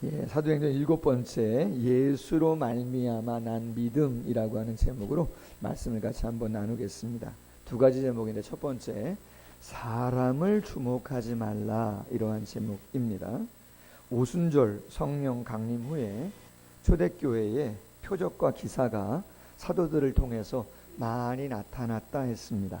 사도행전 7번째 예수로 말미암아 난 믿음이라고 하는 제목으로 말씀을 같이 한번 나누겠습니다. 두 가지 제목인데 첫 번째 사람을 주목하지 말라, 이러한 제목입니다. 오순절 성령 강림 후에 초대교회에 표적과 기사가 사도들을 통해서 많이 나타났다 했습니다.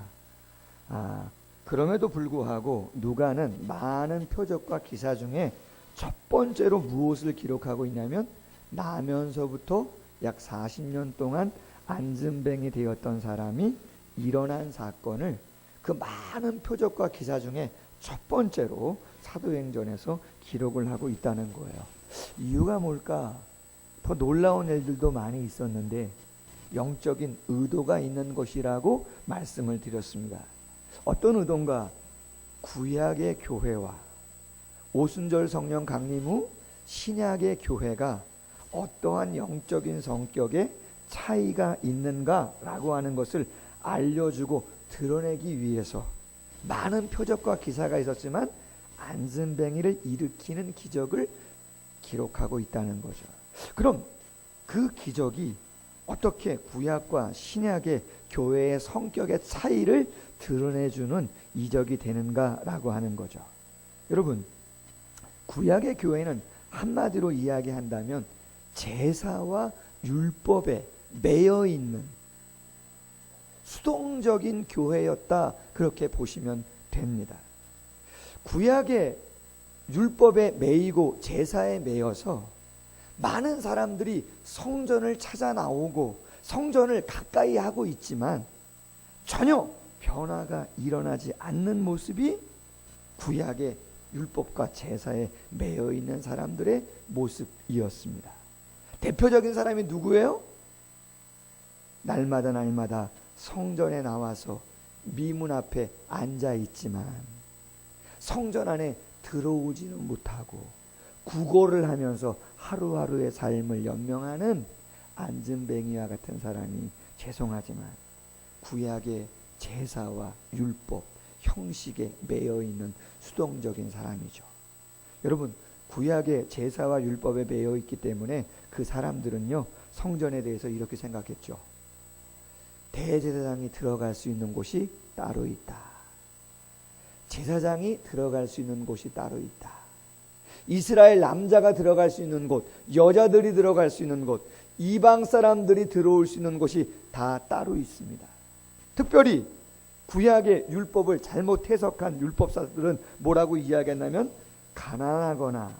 그럼에도 불구하고 누가는 많은 표적과 기사 중에 첫 번째로 무엇을 기록하고 있냐면, 나면서부터 약 40년 동안 안진뱅이 되었던 사람이 일어난 사건을 그 많은 표적과 기사 중에 첫 번째로 사도행전에서 기록을 하고 있다는 거예요. 이유가 뭘까? 더 놀라운 일들도 많이 있었는데 영적인 의도가 있는 것이라고 말씀을 드렸습니다. 어떤 의도인가? 구약의 교회와 오순절 성령 강림 후 신약의 교회가 어떠한 영적인 성격의 차이가 있는가라고 하는 것을 알려주고 드러내기 위해서 많은 표적과 기사가 있었지만 안진뱅이를 일으키는 기적을 기록하고 있다는 거죠. 그럼 그 기적이 어떻게 구약과 신약의 교회의 성격의 차이를 드러내주는 이적이 되는가라고 하는 거죠. 여러분, 구약의 교회는 한마디로 이야기한다면 제사와 율법에 매여 있는 수동적인 교회였다, 그렇게 보시면 됩니다. 구약의 율법에 매이고 제사에 매여서 많은 사람들이 성전을 찾아 나오고 성전을 가까이 하고 있지만 전혀 변화가 일어나지 않는 모습이 구약의 율법과 제사에 매여 있는 사람들의 모습이었습니다. 대표적인 사람이 누구예요? 날마다 성전에 나와서 미문 앞에 앉아 있지만 성전 안에 들어오지는 못하고 구걸을 하면서 하루하루의 삶을 연명하는 안진뱅이와 같은 사람이 죄송하지만 구약의 제사와 율법, 형식에 매여 있는 수동적인 사람이죠. 여러분, 구약의 제사와 율법에 매여 있기 때문에 그 사람들은요, 성전에 대해서 이렇게 생각했죠. 대제사장이 들어갈 수 있는 곳이 따로 있다. 제사장이 들어갈 수 있는 곳이 따로 있다. 이스라엘 남자가 들어갈 수 있는 곳, 여자들이 들어갈 수 있는 곳, 이방 사람들이 들어올 수 있는 곳이 다 따로 있습니다. 특별히 구약의 율법을 잘못 해석한 율법사들은 뭐라고 이야기했냐면, 가난하거나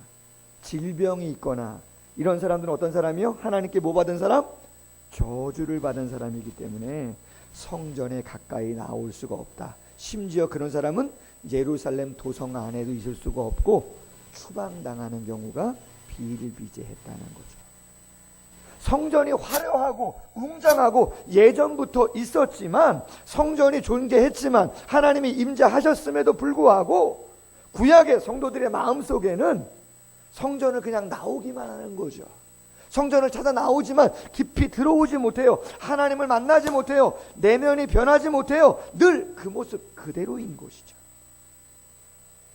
질병이 있거나 이런 사람들은 어떤 사람이요? 하나님께 뭐 받은 사람? 저주를 받은 사람이기 때문에 성전에 가까이 나올 수가 없다. 심지어 그런 사람은 예루살렘 도성 안에도 있을 수가 없고 추방당하는 경우가 비일비재했다는 거죠. 성전이 화려하고 웅장하고 예전부터 있었지만, 성전이 존귀했지만 하나님이 임재하셨음에도 불구하고 구약의 성도들의 마음속에는 성전을 그냥 나오기만 하는 거죠. 성전을 찾아 나오지만 깊이 들어오지 못해요. 하나님을 만나지 못해요. 내면이 변하지 못해요. 늘 그 모습 그대로인 것이죠.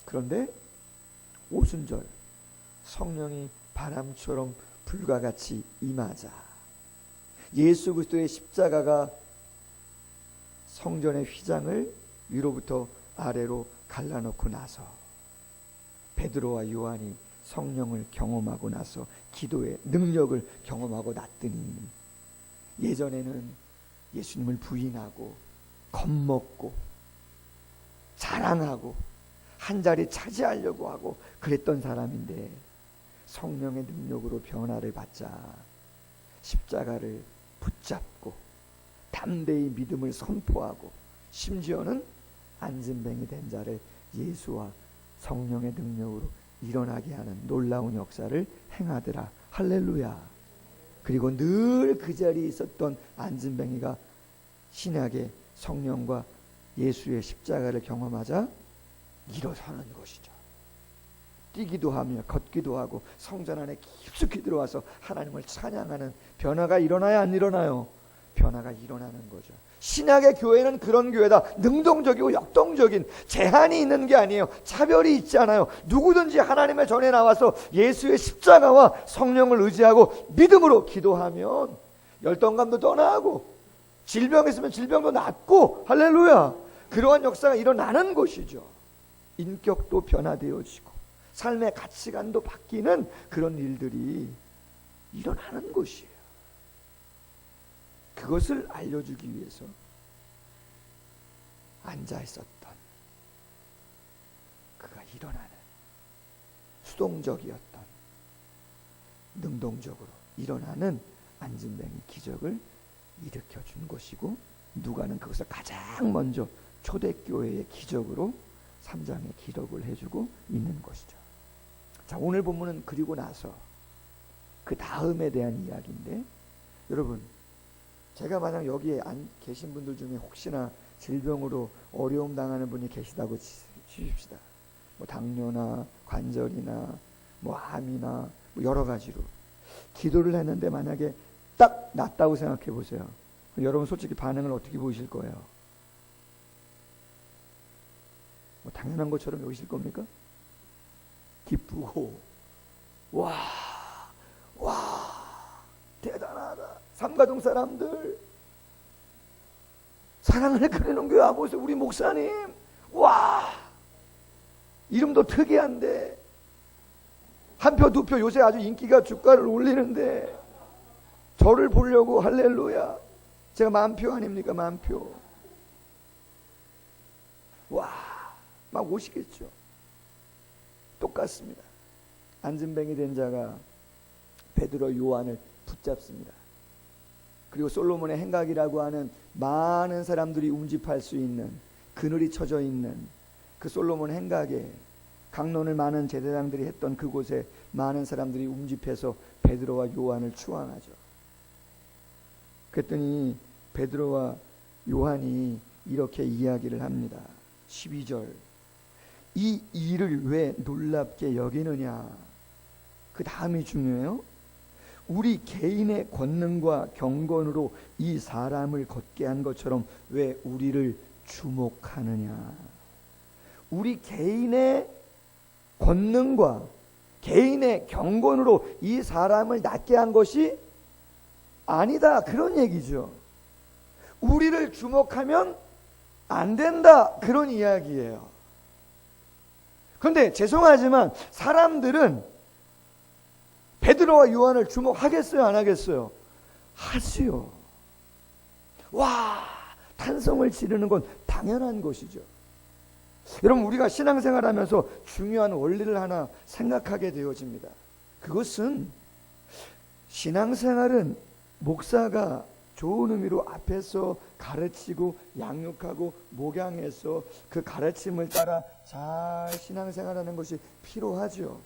그런데 오순절 성령이 바람처럼 불과 같이 임하자 예수 그리스도의 십자가가 성전의 휘장을 위로부터 아래로 갈라놓고 나서 베드로와 요한이 성령을 경험하고 나서 기도의 능력을 경험하고 났더니, 예전에는 예수님을 부인하고 겁먹고 자랑하고 한 자리 차지하려고 하고 그랬던 사람인데 성령의 능력으로 변화를 받자 십자가를 붙잡고 담대히 믿음을 선포하고 심지어는 안진뱅이 된 자를 예수와 성령의 능력으로 일어나게 하는 놀라운 역사를 행하더라. 할렐루야. 그리고 늘 그 자리에 있었던 안진뱅이가 신약의 성령과 예수의 십자가를 경험하자 일어서는 것이죠. 뛰기도 하며 걷기도 하고 성전 안에 깊숙이 들어와서 하나님을 찬양하는 변화가 일어나야 안 일어나요? 변화가 일어나는 거죠. 신약의 교회는 그런 교회다. 능동적이고 역동적인, 제한이 있는 게 아니에요. 차별이 있지 않아요. 누구든지 하나님의 전에 나와서 예수의 십자가와 성령을 의지하고 믿음으로 기도하면 열등감도 떠나고 질병이 있으면 질병도 낫고, 할렐루야, 그러한 역사가 일어나는 것이죠. 인격도 변화되어지고 삶의 가치관도 바뀌는 그런 일들이 일어나는 것이에요. 그것을 알려주기 위해서 앉아 있었던 그가 일어나는, 수동적이었던 능동적으로 일어나는 안진뱅이 기적을 일으켜 준 것이고, 누가는 그것을 가장 먼저 초대교회의 기적으로 3장에 기록을 해주고 있는 것이죠. 자, 오늘 본문은 그리고 나서 그 다음에 대한 이야기인데, 여러분, 제가 만약 여기에 안 계신 분들 중에 혹시나 질병으로 어려움 당하는 분이 계시다고 치십시다. 뭐 당뇨나 관절이나 뭐 암이나 뭐 여러 가지로 기도를 했는데 만약에 딱 낫다고 생각해 보세요. 여러분 솔직히 반응을 어떻게 보이실 거예요? 뭐 당연한 것처럼 여기실 겁니까? 기쁘고 와 대단하다. 삼가동 사람들 사랑을 그리는 교회 아버지 우리 목사님 와 이름도 특이한데 한 표 두 표 요새 아주 인기가 주가를 올리는데 저를 보려고 할렐루야 제가 만표 아닙니까? 만표. 와 막 오시겠죠. 똑같습니다. 안진뱅이 된 자가 베드로 요한을 붙잡습니다. 그리고 솔로몬의 행각이라고 하는 많은 사람들이 운집할 수 있는 그늘이 쳐져 있는 그 솔로몬 행각에 강론을 많은 제사장들이 했던 그곳에 많은 사람들이 운집해서 베드로와 요한을 추앙하죠. 그랬더니 베드로와 요한이 이렇게 이야기를 합니다. 12절 이 일을 왜 놀랍게 여기느냐. 그 다음이 중요해요. 우리 개인의 권능과 경건으로 이 사람을 걷게 한 것처럼 왜 우리를 주목하느냐. 우리 개인의 권능과 개인의 경건으로 이 사람을 낫게 한 것이 아니다. 그런 얘기죠. 우리를 주목하면 안 된다. 그런 이야기예요. 그런데 죄송하지만 사람들은 베드로와 요한을 주목하겠어요? 안 하겠어요? 하지요. 와, 탄성을 지르는 건 당연한 것이죠. 여러분, 우리가 신앙생활하면서 중요한 원리를 하나 생각하게 되어집니다. 그것은 신앙생활은 목사가 좋은 의미로 앞에서 가르치고 양육하고 목양해서 그 가르침을 따라 잘 신앙생활하는 것이 필요하죠.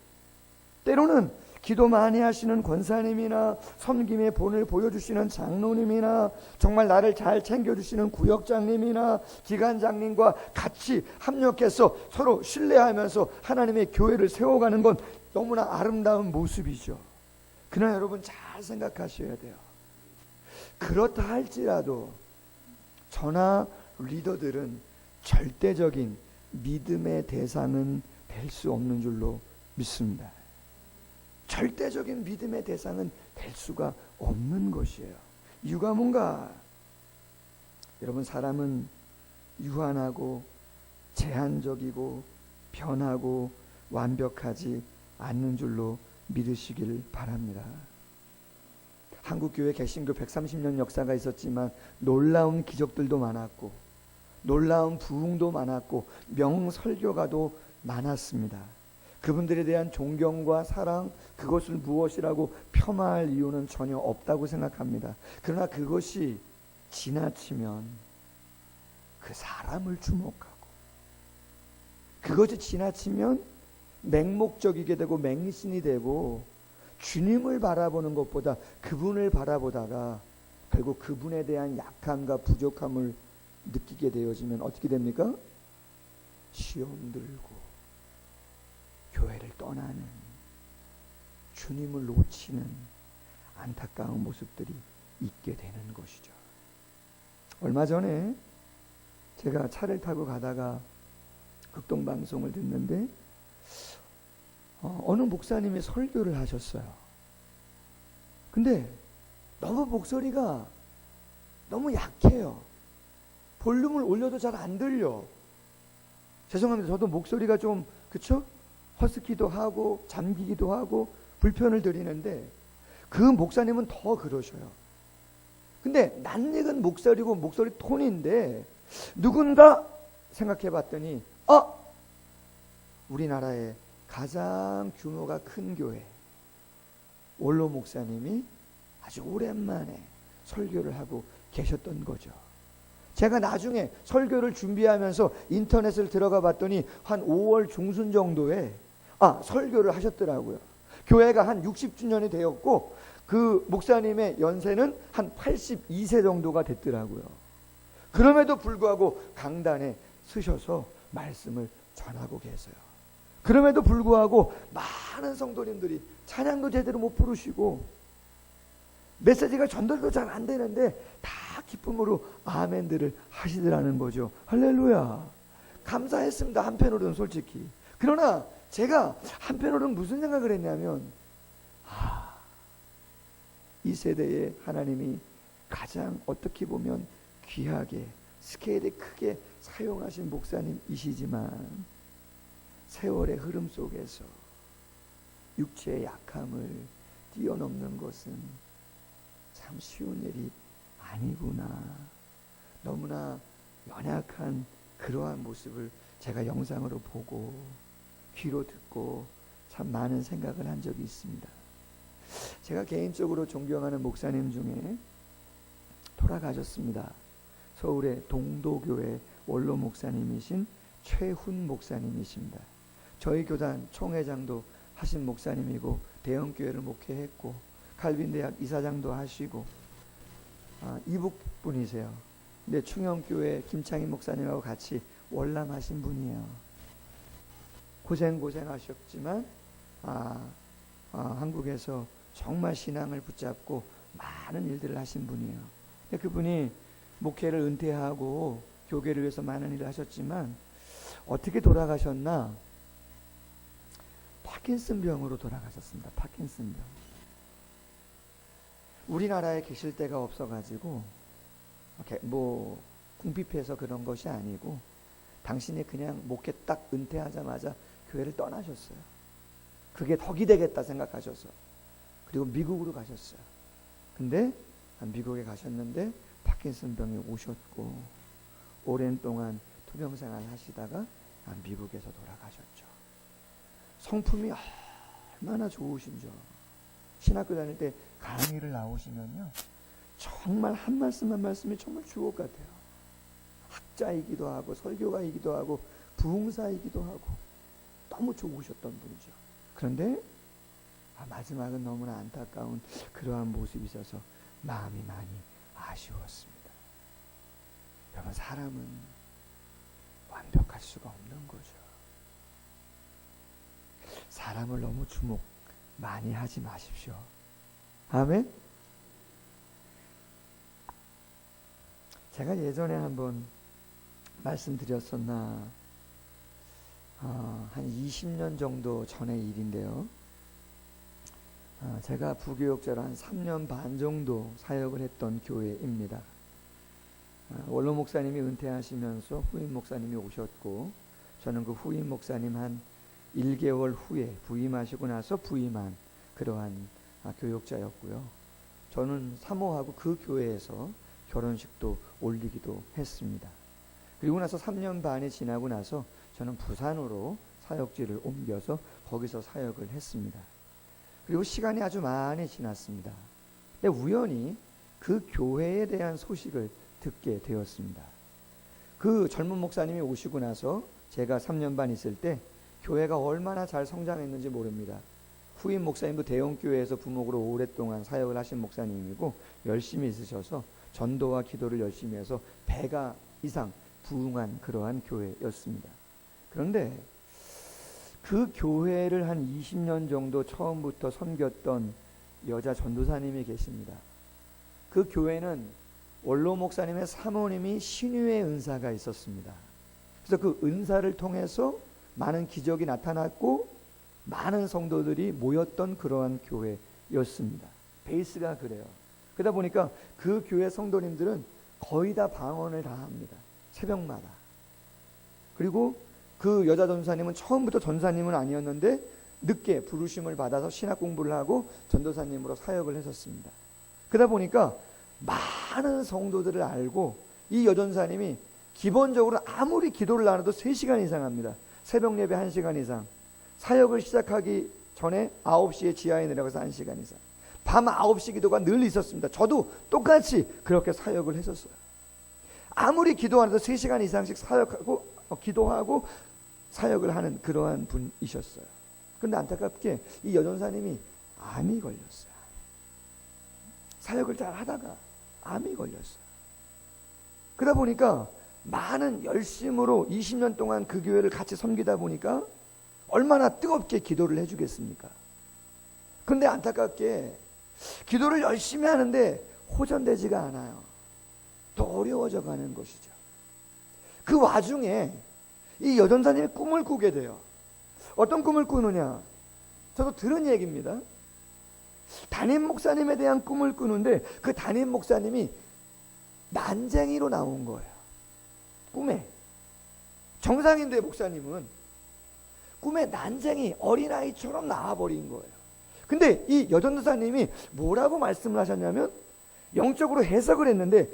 때로는 기도 많이 하시는 권사님이나 섬김의 본을 보여주시는 장로님이나 정말 나를 잘 챙겨주시는 구역장님이나 기관장님과 같이 합력해서 서로 신뢰하면서 하나님의 교회를 세워가는 건 너무나 아름다운 모습이죠. 그러나 여러분 잘 생각하셔야 돼요. 그렇다 할지라도 저나 리더들은 절대적인 믿음의 대상은 될 수 없는 줄로 믿습니다. 절대적인 믿음의 대상은 될 수가 없는 것이에요. 이유가 뭔가? 여러분, 사람은 유한하고 제한적이고 변하고 완벽하지 않는 줄로 믿으시길 바랍니다. 한국교회 개신교 130년 역사가 있었지만 놀라운 기적들도 많았고 놀라운 부흥도 많았고 명설교가도 많았습니다. 그분들에 대한 존경과 사랑, 그것을 무엇이라고 폄하할 이유는 전혀 없다고 생각합니다. 그러나 그것이 지나치면 그 사람을 주목하고 그것이 지나치면 맹목적이게 되고 맹신이 되고 주님을 바라보는 것보다 그분을 바라보다가 결국 그분에 대한 약함과 부족함을 느끼게 되어지면 어떻게 됩니까? 시험 들고 교회를 떠나는, 주님을 놓치는 안타까운 모습들이 있게 되는 것이죠. 얼마 전에 제가 차를 타고 가다가 극동방송을 듣는데 어느 목사님이 설교를 하셨어요. 근데 너무 목소리가 너무 약해요. 볼륨을 올려도 잘 안 들려. 죄송합니다. 저도 목소리가 좀 그쵸? 허스키도 하고 잠기기도 하고 불편을 드리는데 그 목사님은 더 그러셔요. 근데 낯익은 목소리고 목소리 톤인데 누군가 생각해 봤더니 우리나라의 가장 규모가 큰 교회 원로 목사님이 아주 오랜만에 설교를 하고 계셨던 거죠. 제가 나중에 설교를 준비하면서 인터넷을 들어가 봤더니 한 5월 중순 정도에 설교를 하셨더라고요. 교회가 한 60주년이 되었고 그 목사님의 연세는 한 82세 정도가 됐더라고요. 그럼에도 불구하고 강단에 서셔서 말씀을 전하고 계세요. 그럼에도 불구하고 많은 성도님들이 찬양도 제대로 못 부르시고 메시지가 전달도 잘 안 되는데 다 기쁨으로 아멘들을 하시더라는 거죠. 할렐루야. 감사했습니다. 한편으로는 솔직히. 그러나 제가 한편으로는 무슨 생각을 했냐면 이 세대에 하나님이 가장 어떻게 보면 귀하게 스케일이 크게 사용하신 목사님이시지만 세월의 흐름 속에서 육체의 약함을 뛰어넘는 것은 참 쉬운 일이 아니구나. 너무나 연약한 그러한 모습을 제가 영상으로 보고 귀로 듣고 참 많은 생각을 한 적이 있습니다. 제가 개인적으로 존경하는 목사님 중에 돌아가셨습니다. 서울의 동도교회 원로 목사님이신 최훈 목사님이십니다. 저희 교단 총회장도 하신 목사님이고 대형교회를 목회했고 칼빈대학 이사장도 하시고 이북 분이세요. 근데 충영교회 김창희 목사님하고 같이 월남하신 분이에요. 고생하셨지만 한국에서 정말 신앙을 붙잡고 많은 일들을 하신 분이에요. 근데 그분이 목회를 은퇴하고 교계를 위해서 많은 일을 하셨지만 어떻게 돌아가셨나? 파킨슨병으로 돌아가셨습니다. 파킨슨병. 우리나라에 계실 데가 없어가지고 뭐 궁핍해서 그런 것이 아니고 당신이 그냥 목회 딱 은퇴하자마자 교회를 떠나셨어요. 그게 덕이 되겠다 생각하셔서. 그리고 미국으로 가셨어요. 근데 미국에 가셨는데 파킨슨병이 오셨고 오랜 동안 투병생활 하시다가 미국에서 돌아가셨죠. 성품이 얼마나 좋으신죠. 신학교 다닐 때 강의를 나오시면요 정말 한 말씀 한 말씀이 정말 주옥 같아요. 학자이기도 하고 설교가이기도 하고 부흥사이기도 하고 너무 좋으셨던 분이죠. 그런데 마지막은 너무나 안타까운 그러한 모습이 있어서 마음이 많이 아쉬웠습니다. 여러분, 사람은 완벽할 수가 없는 거죠. 사람을 너무 주목 많이 하지 마십시오. 아멘. 제가 예전에 한번 말씀드렸었나, 한 20년 정도 전의 일인데요. 제가 부교육자로 한 3년 반 정도 사역을 했던 교회입니다. 원로 목사님이 은퇴하시면서 후임 목사님이 오셨고, 저는 그 후임 목사님 한 1개월 후에 부임하시고 나서 부임한 그러한 교육자였고요. 저는 사모하고 그 교회에서 결혼식도 올리기도 했습니다. 그리고 나서 3년 반이 지나고 나서 저는 부산으로 사역지를 옮겨서 거기서 사역을 했습니다. 그리고 시간이 아주 많이 지났습니다. 근데 우연히 그 교회에 대한 소식을 듣게 되었습니다. 그 젊은 목사님이 오시고 나서 제가 3년 반 있을 때 교회가 얼마나 잘 성장했는지 모릅니다. 후임 목사님도 대형교회에서 부목으로 오랫동안 사역을 하신 목사님이고 열심히 있으셔서 전도와 기도를 열심히 해서 100가 이상 부흥한 그러한 교회였습니다. 그런데 그 교회를 한 20년 정도 처음부터 섬겼던 여자 전도사님이 계십니다. 그 교회는 원로 목사님의 사모님이 신유의 은사가 있었습니다. 그래서 그 은사를 통해서 많은 기적이 나타났고 많은 성도들이 모였던 그러한 교회였습니다. 베이스가 그래요. 그러다 보니까 그 교회 성도님들은 거의 다 방언을 다 합니다. 새벽마다. 그리고 그 여자 전사님은 처음부터 전사님은 아니었는데 늦게 부르심을 받아서 신학 공부를 하고 전도사님으로 사역을 했었습니다. 그러다 보니까 많은 성도들을 알고 이 여전사님이 기본적으로 아무리 기도를 안 해도 3시간 이상 합니다. 새벽 예배 1시간 이상, 사역을 시작하기 전에 9시에 지하에 내려가서 1시간 이상, 밤 9시 기도가 늘 있었습니다. 저도 똑같이 그렇게 사역을 했었어요. 아무리 기도 안 해도 3시간 이상씩 사역하고 기도하고 사역을 하는 그러한 분이셨어요. 그런데 안타깝게 이 여전사님이 암이 걸렸어요. 사역을 잘 하다가 암이 걸렸어요. 그러다 보니까 많은 열심으로 20년 동안 그 교회를 같이 섬기다 보니까 얼마나 뜨겁게 기도를 해주겠습니까? 근데 안타깝게 기도를 열심히 하는데 호전되지가 않아요. 더 어려워져 가는 것이죠. 그 와중에 이 여전사님이 꿈을 꾸게 돼요. 어떤 꿈을 꾸느냐? 저도 들은 얘기입니다. 담임 목사님에 대한 꿈을 꾸는데 그 담임 목사님이 난쟁이로 나온 거예요. 꿈에. 정상인데 목사님은 꿈에 난쟁이 어린아이처럼 나와버린 거예요. 근데 이 여전도사님이 뭐라고 말씀을 하셨냐면 영적으로 해석을 했는데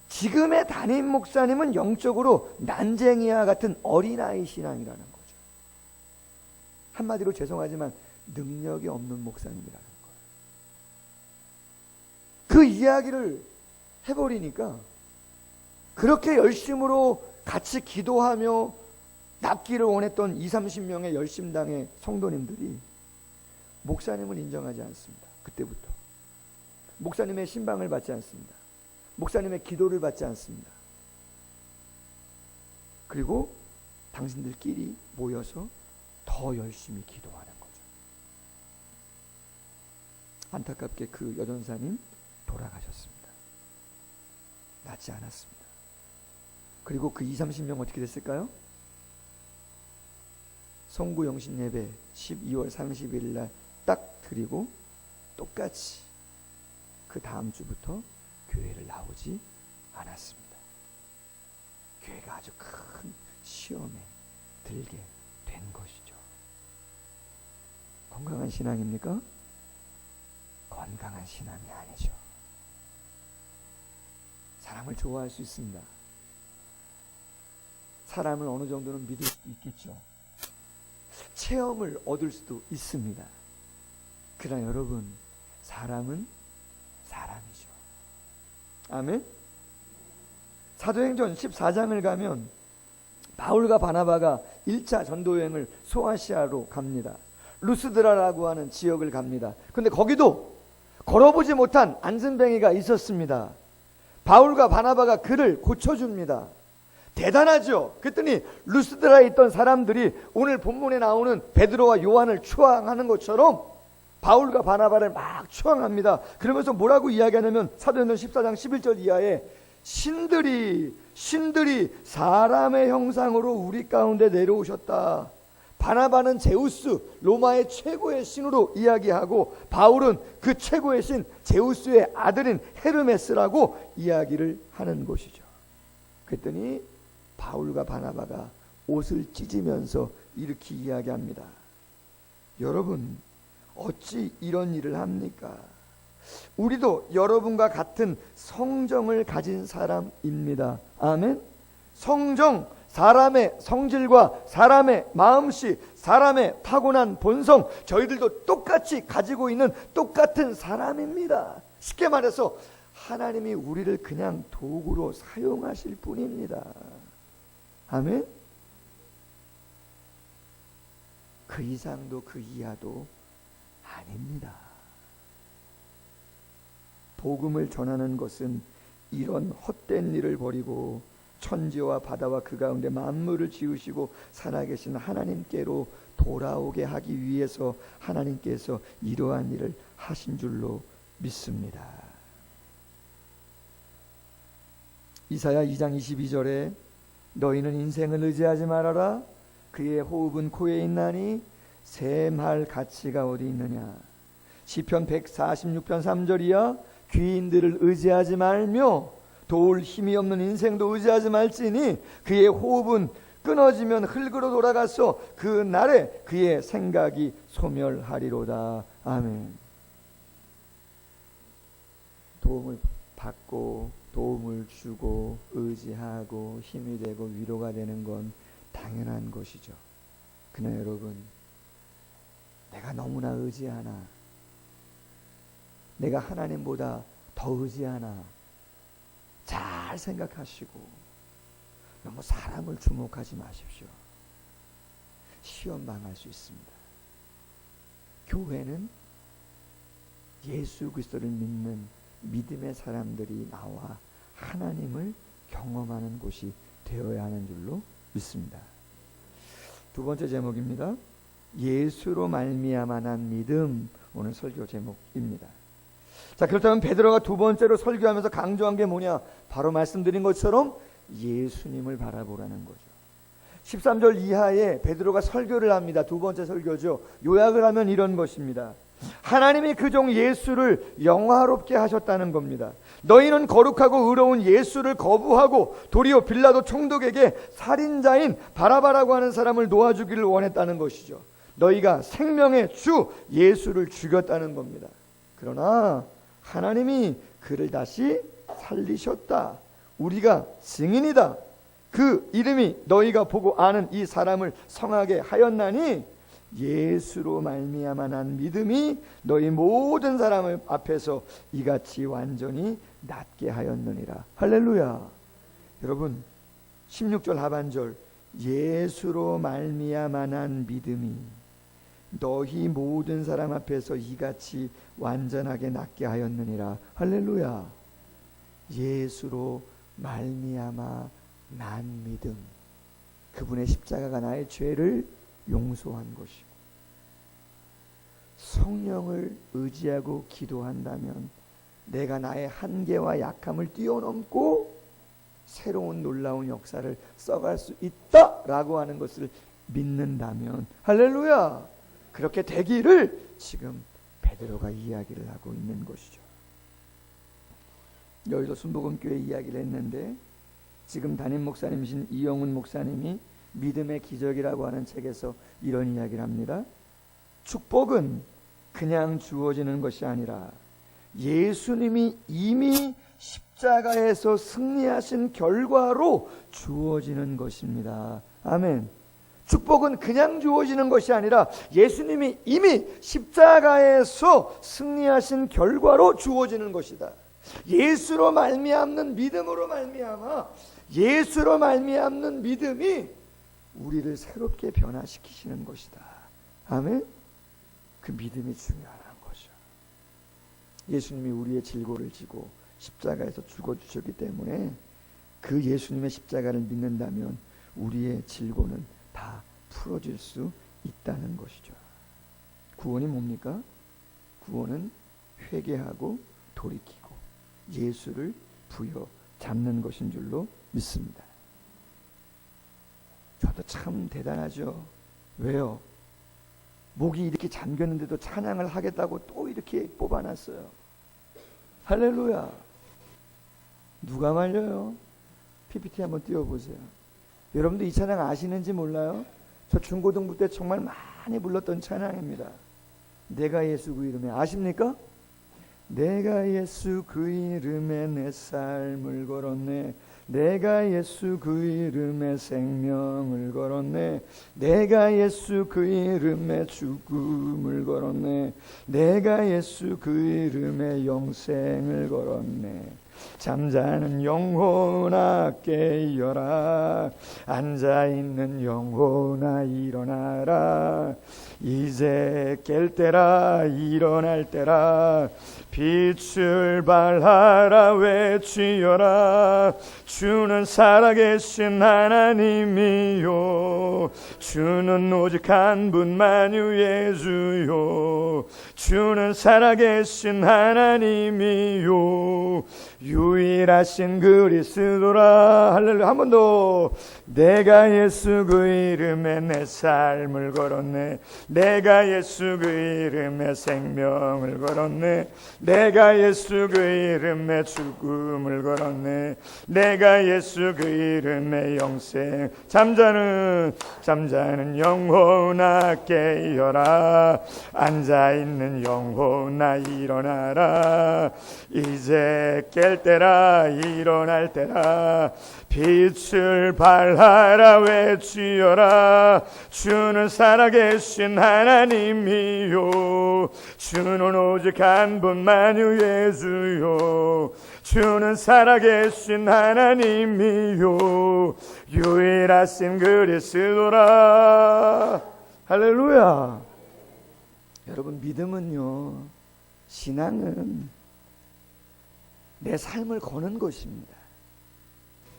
지금의 담임 목사님은 영적으로 난쟁이와 같은 어린아이 신앙이라는 거죠. 한마디로 죄송하지만 능력이 없는 목사님이라는 거예요. 그 이야기를 해버리니까 그렇게 열심으로 같이 기도하며 낫기를 원했던 20-30명의 열심당의 성도님들이 목사님을 인정하지 않습니다. 그때부터 목사님의 신방을 받지 않습니다. 목사님의 기도를 받지 않습니다. 그리고 당신들끼리 모여서 더 열심히 기도하는 거죠. 안타깝게 그 여전사님 돌아가셨습니다. 낫지 않았습니다. 그리고 그 20-30명 어떻게 됐을까요? 성구 영신 예배 12월 30일 날 딱 드리고 똑같이 그 다음 주부터 교회를 나오지 않았습니다. 교회가 아주 큰 시험에 들게 된 것이죠. 건강한 신앙입니까? 건강한 신앙이 아니죠. 사람을 좋아할 수 있습니다. 사람을 어느 정도는 믿을 수 있겠죠. 체험을 얻을 수도 있습니다. 그러나 여러분, 사람은 사람이죠. 아멘. 사도행전 14장을 가면 바울과 바나바가 1차 전도여행을 소아시아로 갑니다. 루스드라라고 하는 지역을 갑니다. 근데 거기도 걸어보지 못한 안전뱅이가 있었습니다. 바울과 바나바가 그를 고쳐줍니다. 대단하죠. 그랬더니 루스드라에 있던 사람들이 오늘 본문에 나오는 베드로와 요한을 추앙하는 것처럼 바울과 바나바를 막 추앙합니다. 그러면서 뭐라고 이야기하냐면 사도행전 14장 11절 이하에 신들이 사람의 형상으로 우리 가운데 내려오셨다. 바나바는 제우스, 로마의 최고의 신으로 이야기하고 바울은 그 최고의 신 제우스의 아들인 헤르메스라고 이야기를 하는 것이죠. 그랬더니 바울과 바나바가 옷을 찢으면서 이렇게 이야기합니다. 여러분, 어찌 이런 일을 합니까? 우리도 여러분과 같은 성정을 가진 사람입니다. 아멘. 성정, 사람의 성질과 사람의 마음씨, 사람의 타고난 본성, 저희들도 똑같이 가지고 있는 똑같은 사람입니다. 쉽게 말해서 하나님이 우리를 그냥 도구로 사용하실 뿐입니다. 아멘. 그 이상도 그 이하도 아닙니다. 복음을 전하는 것은 이런 헛된 일을 버리고 천지와 바다와 그 가운데 만물을 지으시고 살아계신 하나님께로 돌아오게 하기 위해서 하나님께서 이러한 일을 하신 줄로 믿습니다. 이사야 2장 22절에 너희는 인생을 의지하지 말아라. 그의 호흡은 코에 있나니 샘할 가치가 어디 있느냐. 시편 146편 3절이야. 귀인들을 의지하지 말며 도울 힘이 없는 인생도 의지하지 말지니 그의 호흡은 끊어지면 흙으로 돌아가서 그 날에 그의 생각이 소멸하리로다. 아멘. 도움을 받고 도움을 주고 의지하고 힘이 되고 위로가 되는 건 당연한 것이죠. 그러나 여러분, 내가 너무나 의지하나? 내가 하나님보다 더 의지하나? 잘 생각하시고 너무 사람을 주목하지 마십시오. 시험 당할 수 있습니다. 교회는 예수 그리스도를 믿는 믿음의 사람들이 나와 하나님을 경험하는 곳이 되어야 하는 줄로 믿습니다. 두 번째 제목입니다. 예수로 말미암아 난 믿음. 오늘 설교 제목입니다. 자, 그렇다면 베드로가 두 번째로 설교하면서 강조한 게 뭐냐? 바로 말씀드린 것처럼 예수님을 바라보라는 거죠. 13절 이하에 베드로가 설교를 합니다. 두 번째 설교죠. 요약을 하면 이런 것입니다. 하나님이 그 종 예수를 영화롭게 하셨다는 겁니다. 너희는 거룩하고 의로운 예수를 거부하고 도리어 빌라도 총독에게 살인자인 바라바라고 하는 사람을 놓아주기를 원했다는 것이죠. 너희가 생명의 주 예수를 죽였다는 겁니다. 그러나 하나님이 그를 다시 살리셨다. 우리가 증인이다. 그 이름이 너희가 보고 아는 이 사람을 성하게 하였나니 예수로 말미암아 난 믿음이 너희 모든 사람 앞에서 이같이 완전히 낫게 하였느니라. 할렐루야. 여러분, 16절 하반절 예수로 말미암아 난 믿음이 너희 모든 사람 앞에서 이같이 완전하게 낫게 하였느니라. 할렐루야. 예수로 말미암아 난 믿음. 그분의 십자가가 나의 죄를 용서한 것이고, 성령을 의지하고 기도한다면 내가 나의 한계와 약함을 뛰어넘고 새로운 놀라운 역사를 써갈 수 있다라고 하는 것을 믿는다면, 할렐루야, 그렇게 되기를 지금 베드로가 이야기를 하고 있는 것이죠. 여의도 순복음교회 이야기를 했는데, 지금 담임 목사님이신 이영훈 목사님이 믿음의 기적이라고 하는 책에서 이런 이야기를 합니다. 축복은 그냥 주어지는 것이 아니라 예수님이 이미 십자가에서 승리하신 결과로 주어지는 것입니다. 아멘. 축복은 그냥 주어지는 것이 아니라 예수님이 이미 십자가에서 승리하신 결과로 주어지는 것이다. 예수로 말미암는 믿음으로 말미암아 예수로 말미암는 믿음이 우리를 새롭게 변화시키시는 것이다. 아멘. 그 믿음이 중요한 거죠. 예수님이 우리의 질고를 지고 십자가에서 죽어주셨기 때문에 그 예수님의 십자가를 믿는다면 우리의 질고는 다 풀어질 수 있다는 것이죠. 구원이 뭡니까? 구원은 회개하고 돌이키고 예수를 부여잡는 것인 줄로 믿습니다. 저도 참 대단하죠. 왜요? 목이 이렇게 잠겼는데도 찬양을 하겠다고 또 이렇게 뽑아놨어요. 할렐루야. 누가 말려요? PPT 한번 띄워보세요. 여러분도 이 찬양 아시는지 몰라요? 저 중고등부 때 정말 많이 불렀던 찬양입니다. 내가 예수 그 이름에. 아십니까? 내가 예수 그 이름에 내 삶을 걸었네. 내가 예수 그 이름에 생명을 걸었네. 내가 예수 그 이름에 죽음을 걸었네. 내가 예수 그 이름에 영생을 걸었네. 잠자는 영혼아 깨어라. 앉아있는 영혼아 일어나라. 이제 깰 때라 일어날 때라. 빛을 발하라 외치어라. 주는 살아계신 하나님이요 주는 오직 한 분만유 예수요 주는 살아계신 하나님이요 유일하신 그리스도라. 할렐루야. 한 번 더. 내가 예수 그 이름에 내 삶을 걸었네. 내가 예수 그 이름에 생명을 걸었네. 내가 예수 그 이름에 죽음을 걸었네. 내가 예수 그 이름에 영생. 잠자는 영혼아 깨어라. 앉아있는 영혼아 일어나라. 이제 깰 때라 일어날 때라. 빛을 발하라 외치어라. 주는 살아계신 하나님이요. 주는 오직 한 분만유 예수요. 주는 살아계신 하나님이요. 유일하신 그리스도라. 할렐루야. 여러분, 믿음은요, 신앙은 내 삶을 거는 것입니다.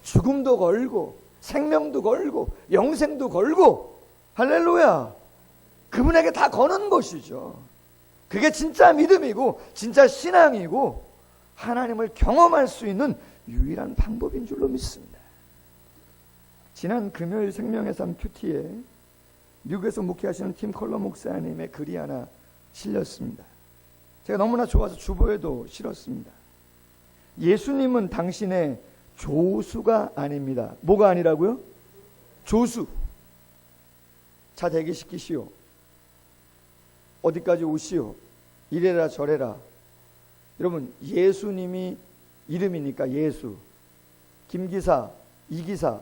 죽음도 걸고 생명도 걸고 영생도 걸고, 할렐루야, 그분에게 다 거는 것이죠. 그게 진짜 믿음이고 진짜 신앙이고 하나님을 경험할 수 있는 유일한 방법인 줄로 믿습니다. 지난 금요일 생명의 삶 큐티에 미국에서 목회하시는 팀 컬러 목사님의 글이 하나 실렸습니다. 제가 너무나 좋아서 주보에도 실었습니다. 예수님은 당신의 조수가 아닙니다. 뭐가 아니라고요? 조수. 차 대기시키시오. 어디까지 오시오. 이래라 저래라. 여러분, 예수님이 이름이니까 예수. 김기사, 이기사,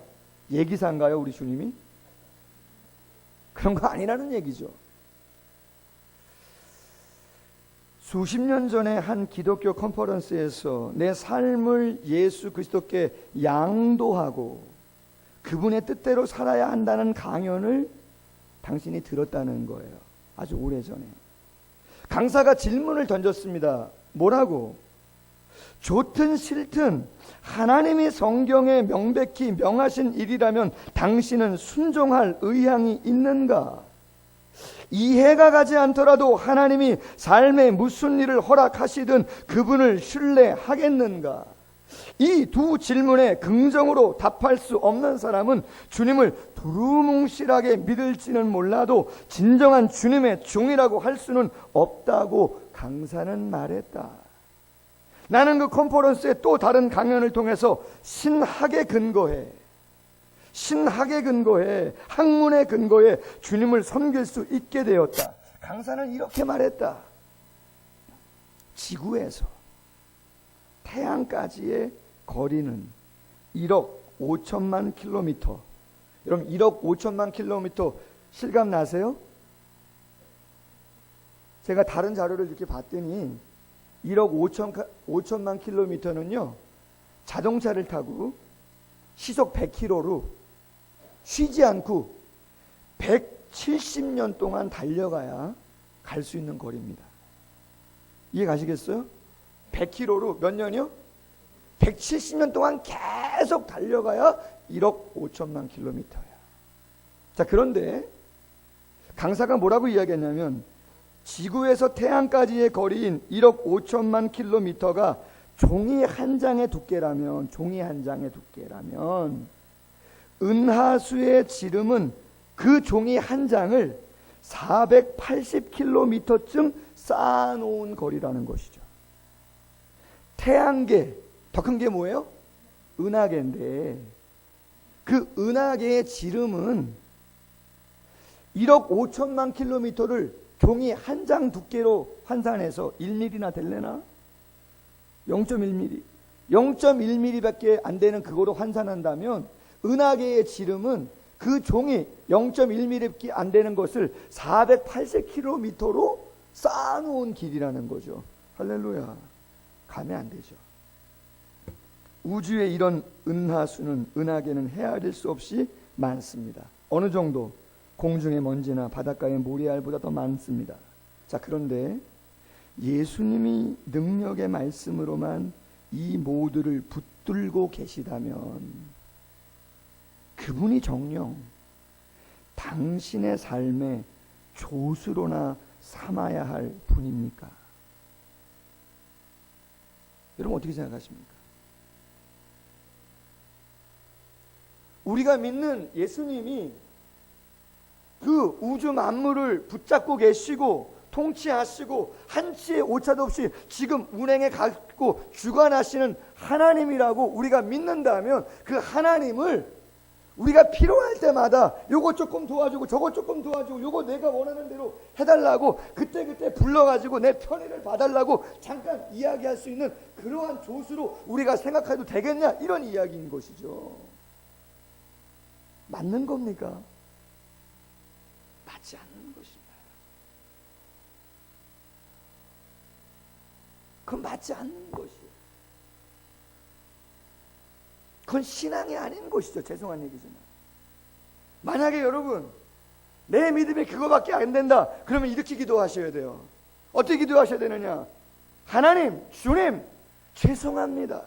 예기사인가요, 우리 주님이? 그런 거 아니라는 얘기죠. 수십 년 전에 한 기독교 컨퍼런스에서 내 삶을 예수 그리스도께 양도하고 그분의 뜻대로 살아야 한다는 강연을 당신이 들었다는 거예요. 아주 오래전에. 강사가 질문을 던졌습니다. 뭐라고? 좋든 싫든 하나님이 성경에 명백히 명하신 일이라면 당신은 순종할 의향이 있는가? 이해가 가지 않더라도 하나님이 삶에 무슨 일을 허락하시든 그분을 신뢰하겠는가? 이 두 질문에 긍정으로 답할 수 없는 사람은 주님을 두루뭉실하게 믿을지는 몰라도 진정한 주님의 종이라고 할 수는 없다고 강사는 말했다. 나는 그 컨퍼런스의 또 다른 강연을 통해서 신학에 근거해, 학문에 근거해 주님을 섬길 수 있게 되었다. 강사는 이렇게 말했다. 지구에서 태양까지의 거리는 1억 5천만 킬로미터. 여러분, 1억 5천만 킬로미터 실감 나세요? 제가 다른 자료를 이렇게 봤더니 1억 5천만 킬로미터는요, 자동차를 타고 시속 100km로 쉬지 않고 170년 동안 달려가야 갈 수 있는 거리입니다. 이해 가시겠어요? 100km로 몇 년이요? 170년 동안 계속 달려가야 1억 5천만 킬로미터야. 자, 그런데 강사가 뭐라고 이야기했냐면 지구에서 태양까지의 거리인 1억 5천만 킬로미터가 종이 한 장의 두께라면 은하수의 지름은 그 종이 한 장을 480km쯤 쌓아놓은 거리라는 것이죠. 태양계, 더 큰 게 뭐예요? 은하계인데 그 은하계의 지름은 1억 5천만 킬로미터를 종이 한 장 두께로 환산해서 1mm나 될래나? 0.1mm. 0.1mm밖에 안 되는 그거로 환산한다면 은하계의 지름은 그 종이 0.1mm밖에 안 되는 것을 480km로 쌓아놓은 길이라는 거죠. 할렐루야. 가면 안 되죠. 우주의 이런 은하수는, 은하계는 헤아릴 수 없이 많습니다. 어느 정도? 공중의 먼지나 바닷가의 모래알보다 더 많습니다. 자, 그런데 예수님이 능력의 말씀으로만 이 모두를 붙들고 계시다면 그분이 정녕 당신의 삶의 조수로나 삼아야 할 분입니까? 여러분 어떻게 생각하십니까? 우리가 믿는 예수님이 그 우주 만물을 붙잡고 계시고 통치하시고 한치의 오차도 없이 지금 운행에 갖고 주관하시는 하나님이라고 우리가 믿는다면, 그 하나님을 우리가 필요할 때마다 요거 조금 도와주고 저거 조금 도와주고 요거 내가 원하는 대로 해달라고 그때그때 불러가지고 내 편의를 봐달라고 잠깐 이야기할 수 있는 그러한 조수로 우리가 생각해도 되겠냐, 이런 이야기인 것이죠. 맞는 겁니까? 맞지 않는 것입니다. 그건 맞지 않는 것이에요. 그건 신앙이 아닌 것이죠. 죄송한 얘기지만. 만약에 여러분 내 믿음이 그거밖에 안 된다, 그러면 이렇게 기도하셔야 돼요. 어떻게 기도하셔야 되느냐? 하나님, 주님, 죄송합니다.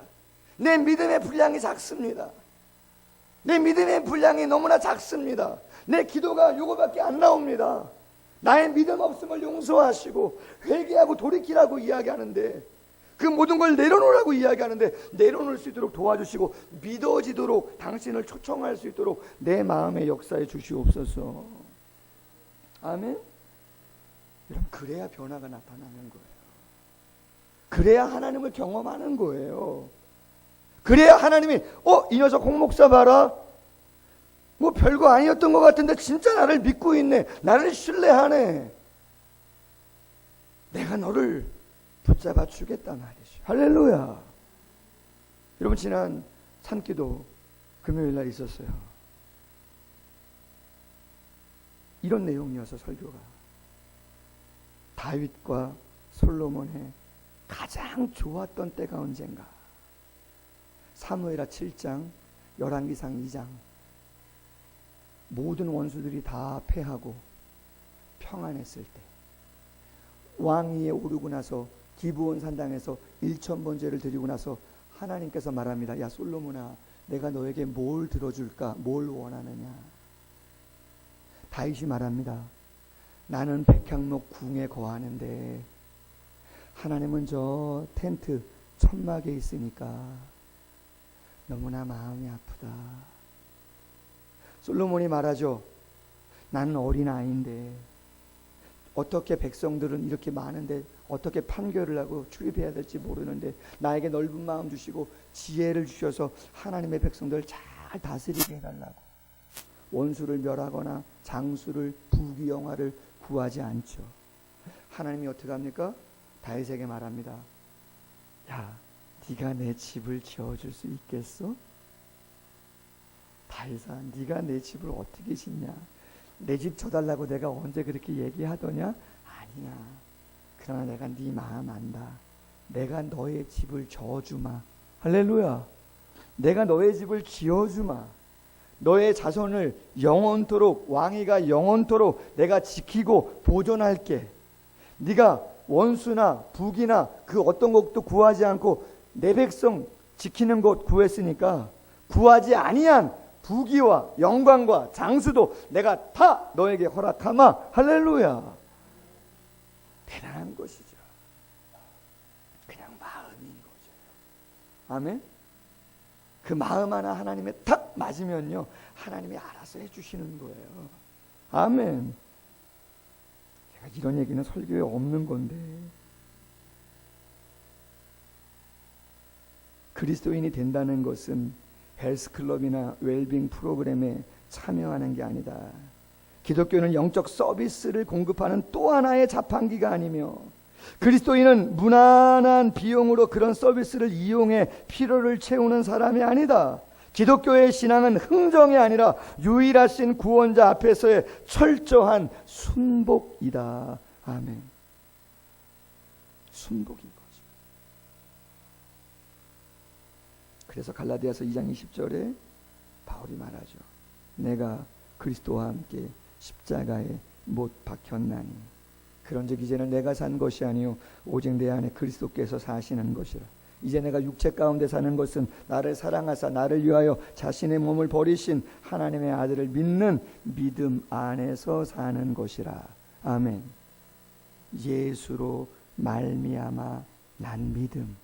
내 믿음의 분량이 작습니다. 내 믿음의 분량이 너무나 작습니다. 내 기도가 요거밖에 안 나옵니다. 나의 믿음 없음을 용서하시고 회개하고 돌이키라고 이야기하는데, 그 모든 걸 내려놓으라고 이야기하는데 내려놓을 수 있도록 도와주시고 믿어지도록 당신을 초청할 수 있도록 내 마음에 역사해 주시옵소서. 아멘. 여러분, 그래야 변화가 나타나는 거예요. 그래야 하나님을 경험하는 거예요. 그래야 하나님이 이 녀석 홍 목사 봐라, 뭐 별거 아니었던 것 같은데 진짜 나를 믿고 있네, 나를 신뢰하네, 내가 너를 붙잡아 주겠다 말이죠. 할렐루야. 여러분, 지난 산기도 금요일 날 있었어요. 이런 내용이어서 설교가 다윗과 솔로몬의 가장 좋았던 때가 언젠가. 사무엘하 7장, 열왕기상 2장. 모든 원수들이 다 패하고 평안했을 때, 왕위에 오르고 나서 기브온 산당에서 1,000번제를 드리고 나서 하나님께서 말합니다. 야 솔로몬아, 내가 너에게 뭘 들어줄까? 뭘 원하느냐? 다윗이 말합니다. 나는 백향목 궁에 거하는데 하나님은 저 텐트 천막에 있으니까 너무나 마음이 아프다. 솔로몬이 말하죠. 나는 어린아이인데 어떻게 백성들은 이렇게 많은데 어떻게 판결을 하고 출입해야 될지 모르는데 나에게 넓은 마음 주시고 지혜를 주셔서 하나님의 백성들을 잘 다스리게 해달라고. 원수를 멸하거나 장수를 부귀영화를 구하지 않죠. 하나님이 어떻게 합니까? 다윗에게 말합니다. 야, 네가 내 집을 지어줄 수 있겠어? 다윗아, 네가 내 집을 어떻게 짓냐? 내 집 져달라고 내가 언제 그렇게 얘기하더냐? 아니야. 그러나 내가 네 마음 안다. 내가 너의 집을 져주마. 할렐루야. 내가 너의 집을 지어주마. 너의 자손을 영원토록, 왕위가 영원토록 내가 지키고 보존할게. 네가 원수나 북이나 그 어떤 것도 구하지 않고 내 백성 지키는 것 구했으니까 구하지 아니한 부귀와 영광과 장수도 내가 다 너에게 허락하마. 할렐루야. 대단한 것이죠. 그냥 마음인 거죠. 아멘. 그 마음 하나 하나님의 딱 맞으면요, 하나님이 알아서 해주시는 거예요. 아멘. 제가 이런 얘기는 설교에 없는 건데, 그리스도인이 된다는 것은 헬스클럽이나 웰빙 프로그램에 참여하는 게 아니다. 기독교는 영적 서비스를 공급하는 또 하나의 자판기가 아니며, 그리스도인은 무난한 비용으로 그런 서비스를 이용해 필요를 채우는 사람이 아니다. 기독교의 신앙은 흥정이 아니라 유일하신 구원자 앞에서의 철저한 순복이다. 아멘. 순복인 거죠. 그래서 갈라디아서 2장 20절에 바울이 말하죠. 내가 그리스도와 함께 십자가에 못 박혔나니 그런즉 이제는 내가 산 것이 아니요 오직 내 안에 그리스도께서 사시는 것이라. 이제 내가 육체 가운데 사는 것은 나를 사랑하사 나를 위하여 자신의 몸을 버리신 하나님의 아들을 믿는 믿음 안에서 사는 것이라. 아멘. 예수로 말미암아 난 믿음.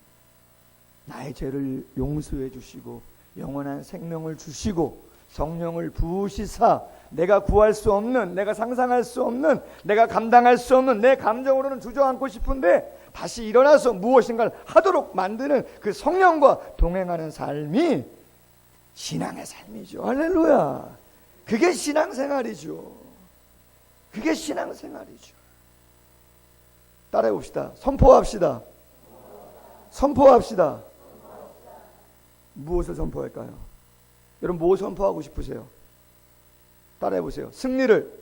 나의 죄를 용서해 주시고 영원한 생명을 주시고 성령을 부으시사 내가 구할 수 없는, 내가 상상할 수 없는, 내가 감당할 수 없는, 내 감정으로는 주저앉고 싶은데 다시 일어나서 무엇인가를 하도록 만드는 그 성령과 동행하는 삶이 신앙의 삶이죠. 할렐루야. 그게 신앙생활이죠. 그게 신앙생활이죠. 따라해 봅시다. 선포합시다. 선포합시다. 무엇을 선포할까요? 여러분 뭐 선포하고 싶으세요? 따라해 보세요. 승리를,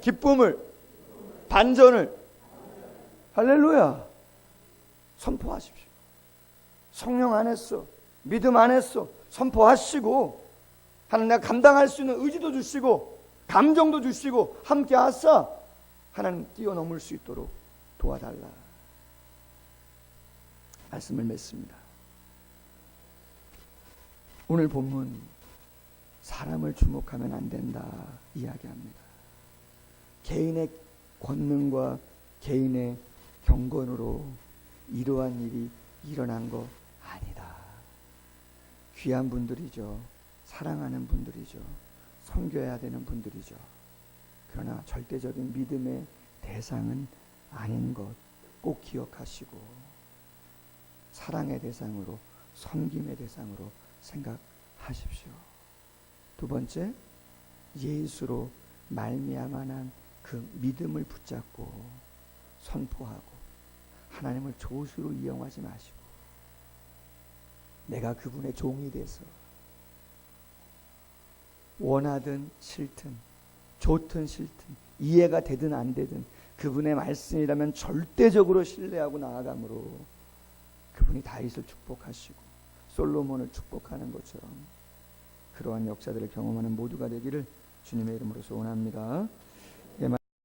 기쁨을, 반전을. 할렐루야. 선포하십시오. 성령 안에서, 믿음 안에서 선포하시고, 하나님 내가 감당할 수 있는 의지도 주시고 감정도 주시고 함께 하사 하나님 뛰어넘을 수 있도록 도와달라. 말씀을 맺습니다. 오늘 본문 사람을 주목하면 안 된다 이야기합니다. 개인의 권능과 개인의 경건으로 이러한 일이 일어난 거 아니다. 귀한 분들이죠. 사랑하는 분들이죠. 섬겨야 되는 분들이죠. 그러나 절대적인 믿음의 대상은 아닌 것 꼭 기억하시고 사랑의 대상으로, 섬김의 대상으로 생각하십시오. 두 번째, 예수로 말미암아 그 믿음을 붙잡고 선포하고 하나님을 조수로 이용하지 마시고 내가 그분의 종이 돼서 원하든 싫든 좋든 싫든 이해가 되든 안 되든 그분의 말씀이라면 절대적으로 신뢰하고 나아감으로 그분이 다윗을 축복하시고 솔로몬을 축복하는 것처럼 그러한 역사들을 경험하는 모두가 되기를 주님의 이름으로 소원합니다.